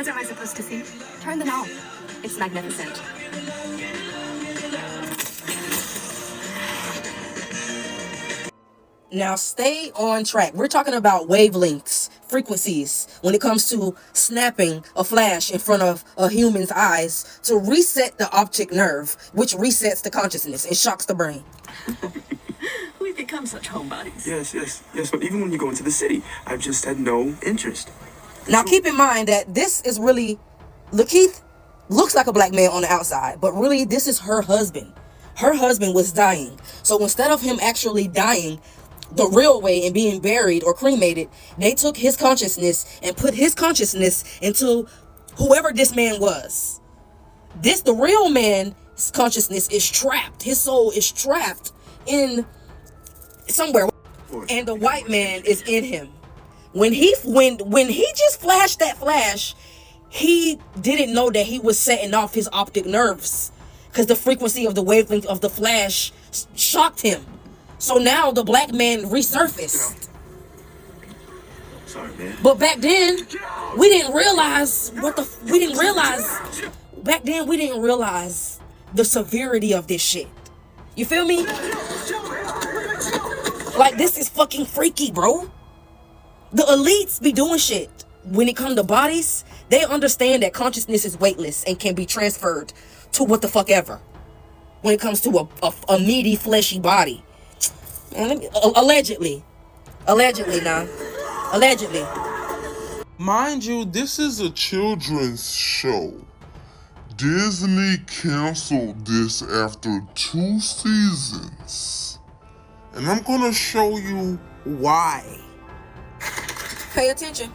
What am I supposed to see? Turn the knob. It's magnificent. Now stay on track. We're talking about wavelengths, frequencies, when it comes to snapping a flash in front of a human's eyes to reset the optic nerve, which resets the consciousness and shocks the brain. We've become such homebodies. Yes. But even when you go into the city, I've just had no interest. Now keep in mind that this is really, Lakeith looks like a black man on the outside, but really this is her husband. Her husband was dying. So instead of him actually dying the real way and being buried or cremated, they took his consciousness and put his consciousness into whoever this man was. The real man's consciousness is trapped. His soul is trapped in somewhere, and the white man is in him. When he just flashed that flash, he didn't know that he was setting off his optic nerves because the frequency of the wavelength of the flash shocked him. So now the black man resurfaced. Sorry, man. But back then, we didn't realize back then we didn't realize the severity of this shit. You feel me? Like, this is fucking freaky, bro. The elites be doing shit. When it comes to bodies, they understand that consciousness is weightless and can be transferred to what the fuck ever. When it comes to a meaty, fleshy body. Man, allegedly now. Allegedly. Mind you, this is a children's show. Disney canceled this after 2 seasons. And I'm gonna show you why. Pay attention.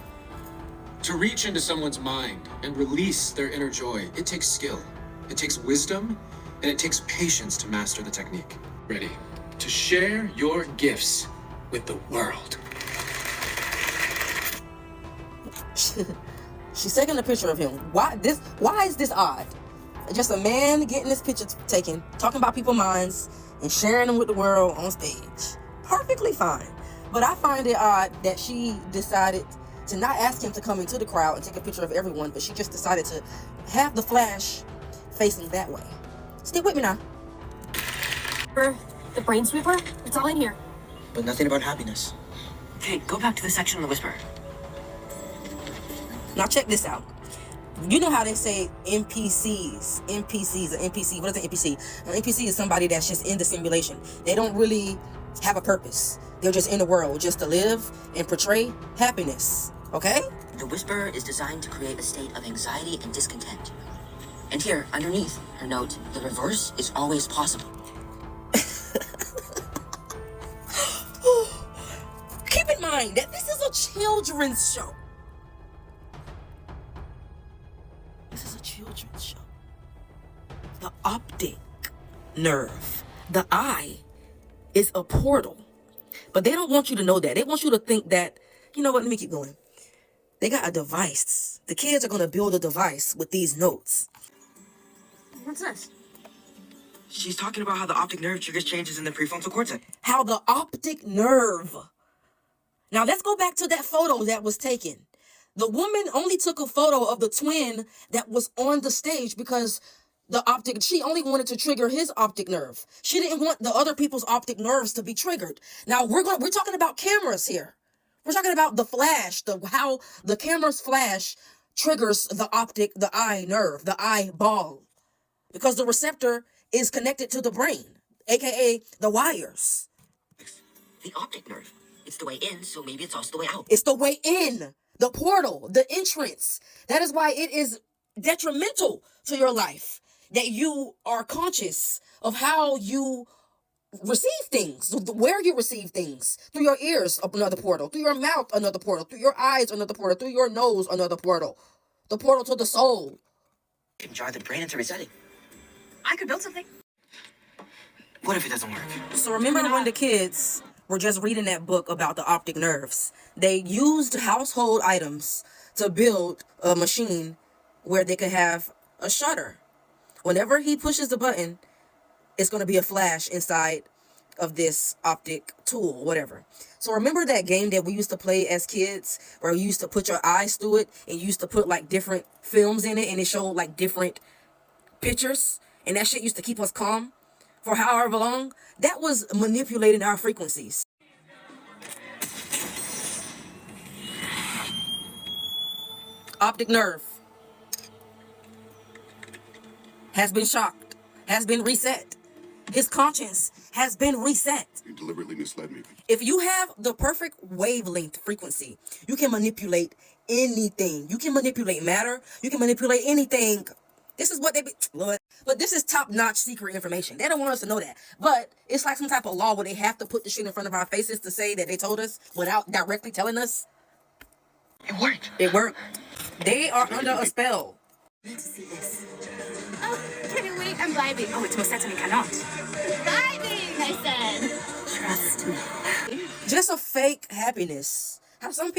To reach into someone's mind and release their inner joy, it takes skill, it takes wisdom, and it takes patience to master the technique. Ready? To share your gifts with the world. She's taking a picture of him. Why is this odd? Just a man getting his picture taken, talking about people's minds, and sharing them with the world on stage. Perfectly fine. But I find it odd that she decided to not ask him to come into the crowd and take a picture of everyone, but she just decided to have the flash facing that way. Stick with me now. The brain sweeper? It's all in here. But nothing about happiness. Okay, go back to the section on the whisper. Now check this out. You know how they say NPCs, an NPC. What is an NPC? An NPC is somebody that's just in the simulation. They don't really have a purpose. They're just in the world, just to live and portray happiness. Okay? The whisper is designed to create a state of anxiety and discontent. And here, underneath her note, the reverse is always possible. Keep in mind that this is a children's show. This is a children's show. The optic nerve, the eye, is a portal. But they don't want you to know that. They want you to think that, you know what, let me keep going. They got a device. The kids are going to build a device with these notes. What's this? She's talking about how the optic nerve triggers changes in the prefrontal cortex. How the optic nerve. Now let's go back to that photo that was taken. The woman only took a photo of the twin that was on the stage because she only wanted to trigger his optic nerve. She didn't want the other people's optic nerves to be triggered. Now we're talking about cameras here. We're talking about the flash, how the camera's flash triggers the eye nerve, the eyeball. Because the receptor is connected to the brain, aka the wires. The optic nerve. It's the way in, so maybe it's also the way out. It's the way in, the portal, the entrance. That is why it is detrimental to your life that you are conscious of how you receive things, where you receive things. Through your ears, another portal. Through your mouth, another portal. Through your eyes, another portal. Through your nose, another portal. The portal to the soul. You can jar the brain into resetting. I could build something. What if it doesn't work? So remember when the kids were just reading that book about the optic nerves? They used household items to build a machine where they could have a shutter. Whenever he pushes the button, it's going to be a flash inside of this optic tool, whatever. So remember that game that we used to play as kids where you used to put your eyes through it and you used to put like different films in it and it showed like different pictures, and that shit used to keep us calm for however long? That was manipulating our frequencies. Optic nerve has been shocked, has been reset. His conscience has been reset. You deliberately misled me. If you have the perfect wavelength frequency, you can manipulate anything. You can manipulate matter. You can manipulate anything. This is what they be, Lord. But this is top-notch secret information. They don't want us to know that. But it's like some type of law where they have to put the shit in front of our faces to say that they told us without directly telling us. It worked. It worked. They are under a spell. Need to see this. Oh, can't wait. I'm vibing. Oh, it's most certainly cannot. Vibing, I said. Trust me. Just a fake happiness. How some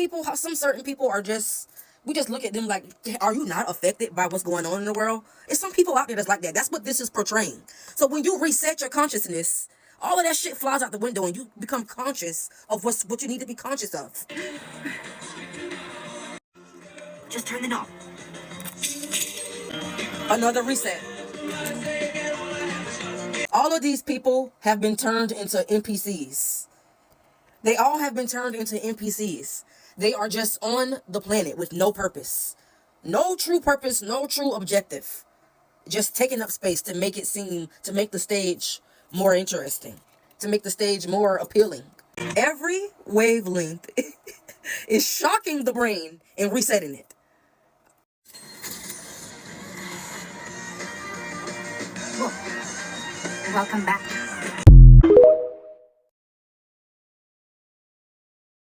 certain people are just, we just look at them like, are you not affected by what's going on in the world? There's some people out there that's like that. That's what this is portraying. So when you reset your consciousness, all of that shit flies out the window and you become conscious of what you need to be conscious of. Just turn the knob. Another reset. All of these people have been turned into NPCs. They all have been turned into NPCs. They are just on the planet with no purpose. No true purpose, no true objective. Just taking up space to make the stage more interesting. To make the stage more appealing. Every wavelength is shocking the brain and resetting it. Welcome back.